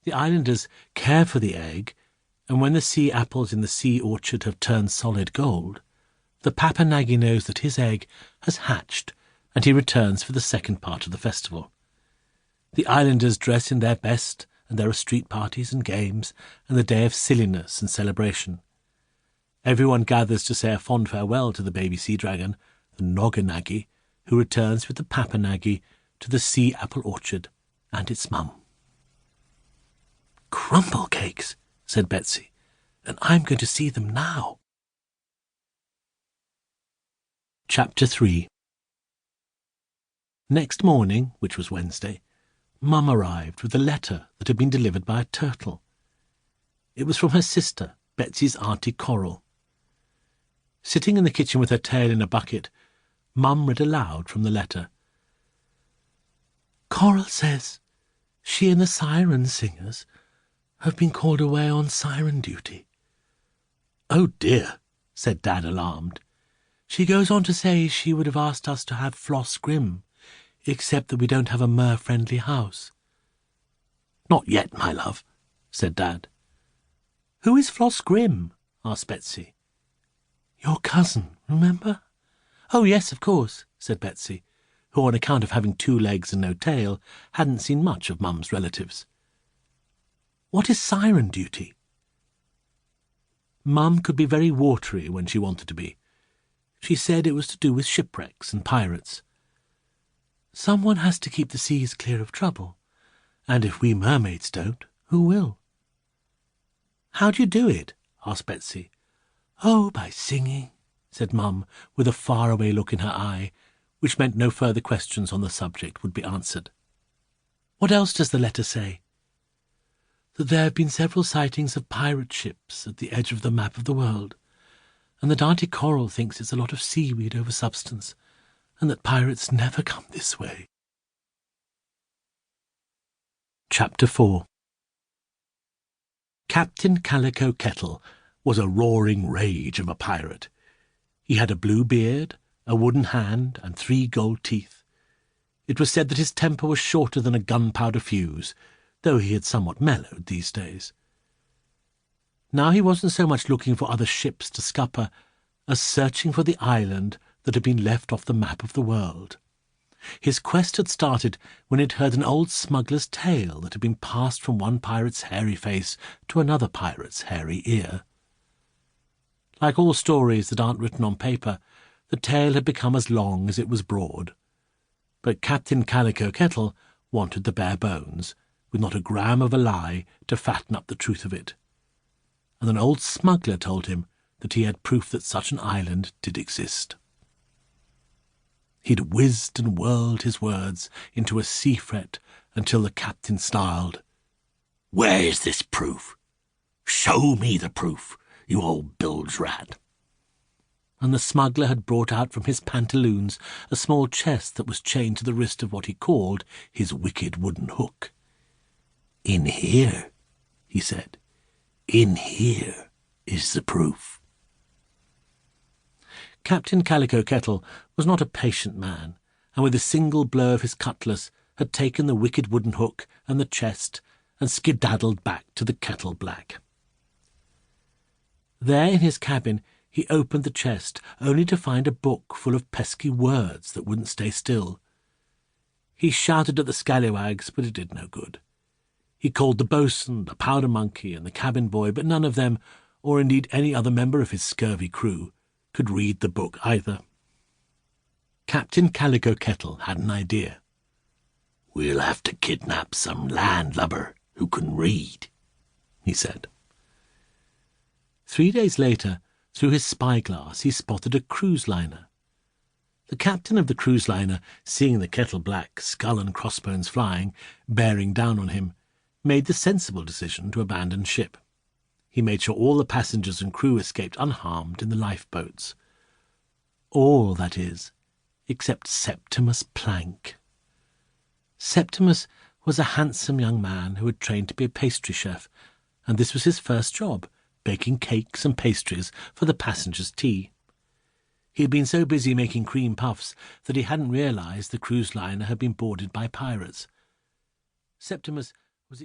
The islanders care for the egg, and when the sea apples in the sea orchard have turned solid gold, the Papanagi knows that his egg has hatched, and he returns for the second part of the festival. The islanders dress in their best, and there are street parties and games, and the day of silliness and celebration. Everyone gathers to say a fond farewell to the baby sea dragon, the Noganagi, who returns with the Papanagi to the sea apple orchard and its mum. "Crumble cakes," said Betsy, "and I'm going to see them now." Chapter 3. Next morning, which was Wednesday, Mum arrived with a letter that had been delivered by a turtle. It was from her sister, Betsy's Auntie Coral. Sitting in the kitchen with her tail in a bucket, Mum read aloud from the letter. "Coral says she and the siren singers have been called away on siren duty." "Oh dear," said Dad, alarmed. "She goes on to say she would have asked us to have Floss Grim, except that we don't have a mer-friendly house." "Not yet, my love," said Dad. "Who is Floss Grim?" asked Betsy. "Your cousin, remember?" "Oh, yes, of course," said Betsy, who, on account of having 2 legs and no tail, hadn't seen much of Mum's relatives. "What is siren duty?" Mum could be very watery when she wanted to be. She said it was to do with shipwrecks and pirates. "Someone has to keep the seas clear of trouble, and if we mermaids don't, who will?" "How do you do it?" asked Betsy. "Oh, by singing," said Mum, with a far-away look in her eye, which meant no further questions on the subject would be answered. "What else does the letter say?" "That there have been several sightings of pirate ships at the edge of the map of the world, and that Auntie Coral thinks it's a lot of seaweed over substance, and that pirates never come this way." Chapter 4. Captain Calico Kettle was a roaring rage of a pirate. He had a blue beard, a wooden hand, and 3 gold teeth. It was said that his temper was shorter than a gunpowder fuse, though he had somewhat mellowed these days. Now he wasn't so much looking for other ships to scupper as searching for the island that had been left off the map of the world. His quest had started when it heard an old smuggler's tale that had been passed from one pirate's hairy face to another pirate's hairy ear. Like all stories that aren't written on paper, the tale had become as long as it was broad. But Captain Calico Kettle wanted the bare bones, with not a gram of a lie to fatten up the truth of it. And an old smuggler told him that he had proof that such an island did exist. He'd whizzed and whirled his words into a sea fret until the captain snarled, "Where's this proof? Show me the proof, you old bilge rat." And the smuggler had brought out from his pantaloons a small chest that was chained to the wrist of what he called his wicked wooden hook. "In here," he said, "in here is the proof." Captain Calico Kettle was not a patient man, and with a single blow of his cutlass had taken the wicked wooden hook and the chest and skedaddled back to the Kettle Black. There in his cabin he opened the chest, only to find a book full of pesky words that wouldn't stay still. He shouted at the scallywags, but it did no good. He called the boatswain, the powder monkey, and the cabin boy, but none of them, or indeed any other member of his scurvy crew, could read the book either. Captain Calico Kettle had an idea. "We'll have to kidnap some landlubber who can read," he said. 3 days later, through his spyglass, he spotted a cruise liner. The captain of the cruise liner, seeing the Kettle Black, skull and crossbones flying, bearing down on him, made the sensible decision to abandon ship. He made sure all the passengers and crew escaped unharmed in the lifeboats. All, that is, except Septimus Plank. Septimus was a handsome young man who had trained to be a pastry chef, and this was his first job, baking cakes and pastries for the passengers' tea. He had been so busy making cream puffs that he hadn't realized the cruise liner had been boarded by pirates. Septimus was